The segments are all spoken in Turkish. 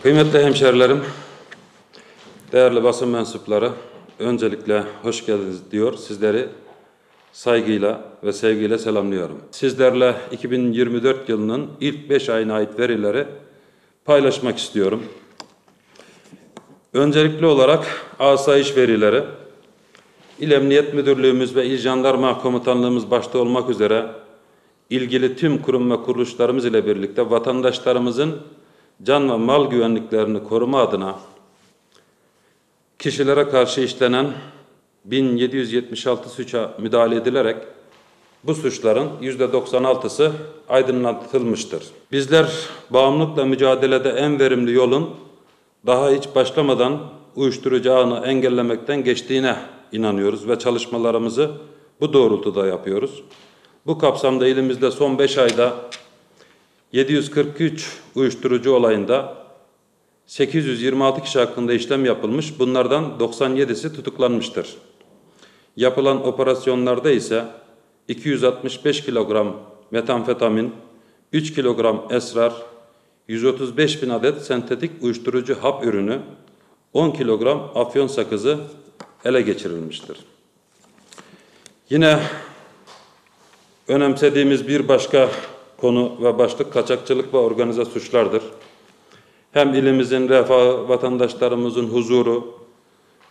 Kıymetli hemşerilerim, değerli basın mensupları, öncelikle hoş geldiniz diyor. Sizleri saygıyla ve sevgiyle selamlıyorum. Sizlerle 2024 yılının ilk 5 ayına ait verileri paylaşmak istiyorum. Öncelikli olarak asayiş verileri, İl Emniyet Müdürlüğümüz ve İl Jandarma Komutanlığımız başta olmak üzere ilgili tüm kurum ve kuruluşlarımız ile birlikte vatandaşlarımızın can ve mal güvenliklerini koruma adına kişilere karşı işlenen 1776 suça müdahale edilerek bu suçların %96'sı aydınlatılmıştır. Bizler bağımlılıkla mücadelede en verimli yolun daha hiç başlamadan uyuşturucu ağını engellemekten geçtiğine inanıyoruz ve çalışmalarımızı bu doğrultuda yapıyoruz. Bu kapsamda ilimizde son 5 ayda 743 uyuşturucu olayında 826 kişi hakkında işlem yapılmış, bunlardan 97'si tutuklanmıştır. Yapılan operasyonlarda ise 265 kilogram metamfetamin, 3 kilogram esrar, 135 bin adet sentetik uyuşturucu hap ürünü, 10 kilogram afyon sakızı ele geçirilmiştir. Yine önemsediğimiz bir başka konu ve başlık kaçakçılık ve organize suçlardır. Hem ilimizin refahı, vatandaşlarımızın huzuru,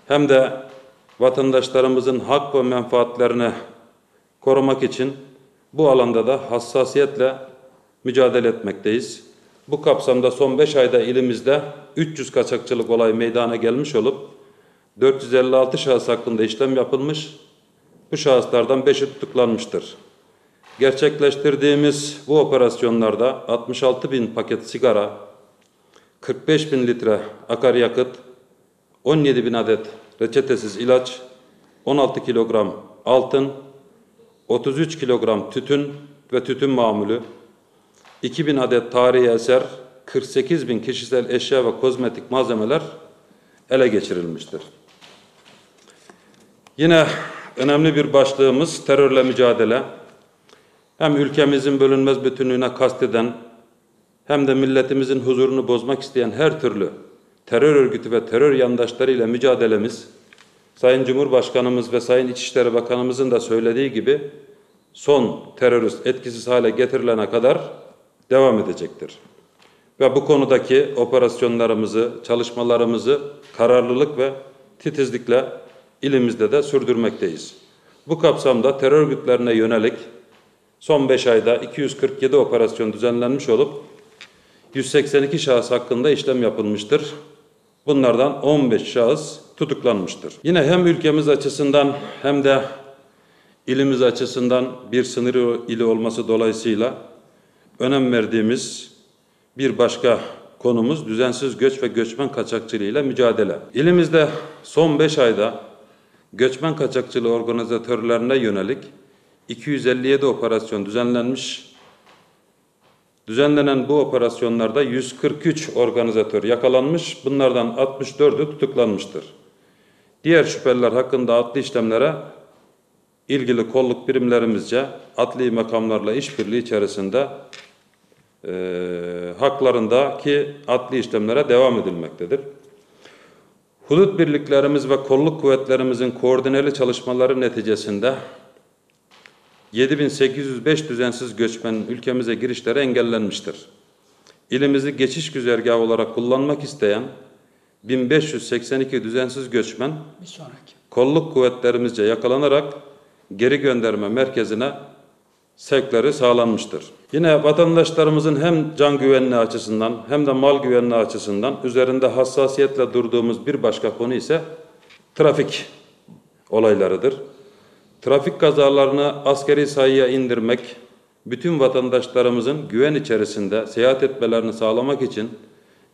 hem de vatandaşlarımızın hak ve menfaatlerini korumak için bu alanda da hassasiyetle mücadele etmekteyiz. Bu kapsamda son 5 ayda ilimizde 300 kaçakçılık olayı meydana gelmiş olup 456 şahıs hakkında işlem yapılmış, bu şahıslardan 5'i tutuklanmıştır. Gerçekleştirdiğimiz bu operasyonlarda 66 bin paket sigara, 45 bin litre akaryakıt, 17 bin adet reçetesiz ilaç, 16 kilogram altın, 33 kilogram tütün ve tütün mamulü, 2 bin adet tarihi eser, 48 bin kişisel eşya ve kozmetik malzemeler ele geçirilmiştir. Yine önemli bir başlığımız terörle mücadele. Hem ülkemizin bölünmez bütünlüğüne kasteden hem de milletimizin huzurunu bozmak isteyen her türlü terör örgütü ve terör yandaşlarıyla mücadelemiz, Sayın Cumhurbaşkanımız ve Sayın İçişleri Bakanımızın da söylediği gibi son terörist etkisiz hale getirilene kadar devam edecektir. Ve bu konudaki operasyonlarımızı, çalışmalarımızı kararlılık ve titizlikle ilimizde de sürdürmekteyiz. Bu kapsamda terör örgütlerine yönelik son 5 ayda 247 operasyon düzenlenmiş olup 182 şahıs hakkında işlem yapılmıştır. Bunlardan 15 şahıs tutuklanmıştır. Yine hem ülkemiz açısından hem de ilimiz açısından bir sınır ili olması dolayısıyla önem verdiğimiz bir başka konumuz düzensiz göç ve göçmen kaçakçılığıyla mücadele. İlimizde son 5 ayda göçmen kaçakçılığı organizatörlerine yönelik 257 operasyon düzenlenmiş. Düzenlenen bu operasyonlarda 143 organizatör yakalanmış, bunlardan 64'ü tutuklanmıştır. Diğer şüpheliler hakkında adli işlemlere ilgili kolluk birimlerimizce adli makamlarla işbirliği içerisinde haklarındaki adli işlemlere devam edilmektedir. Hudut birliklerimiz ve kolluk kuvvetlerimizin koordineli çalışmaları neticesinde 7.805 düzensiz göçmenin ülkemize girişleri engellenmiştir. İlimizi geçiş güzergahı olarak kullanmak isteyen 1582 düzensiz göçmen kolluk kuvvetlerimizce yakalanarak geri gönderme merkezine sevkleri sağlanmıştır. Yine vatandaşlarımızın hem can güvenliği açısından hem de mal güvenliği açısından üzerinde hassasiyetle durduğumuz bir başka konu ise trafik olaylarıdır. Trafik kazalarını asgari sayıya indirmek, bütün vatandaşlarımızın güven içerisinde seyahat etmelerini sağlamak için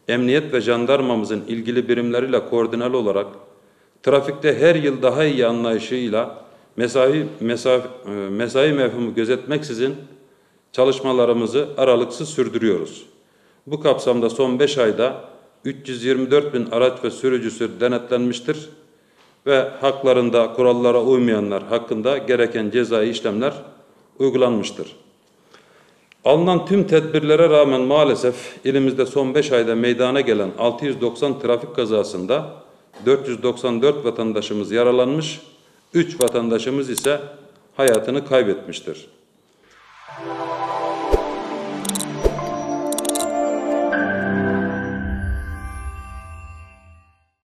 emniyet ve jandarmamızın ilgili birimleriyle koordineli olarak trafikte her yıl daha iyi anlayışıyla mesai mefhumu gözetmeksizin çalışmalarımızı aralıksız sürdürüyoruz. Bu kapsamda son 5 ayda 324 bin araç ve sürücüsü denetlenmiştir ve haklarında kurallara uymayanlar hakkında gereken cezai işlemler uygulanmıştır. Alınan tüm tedbirlere rağmen maalesef ilimizde son 5 ayda meydana gelen 690 trafik kazasında 494 vatandaşımız yaralanmış, 3 vatandaşımız ise hayatını kaybetmiştir.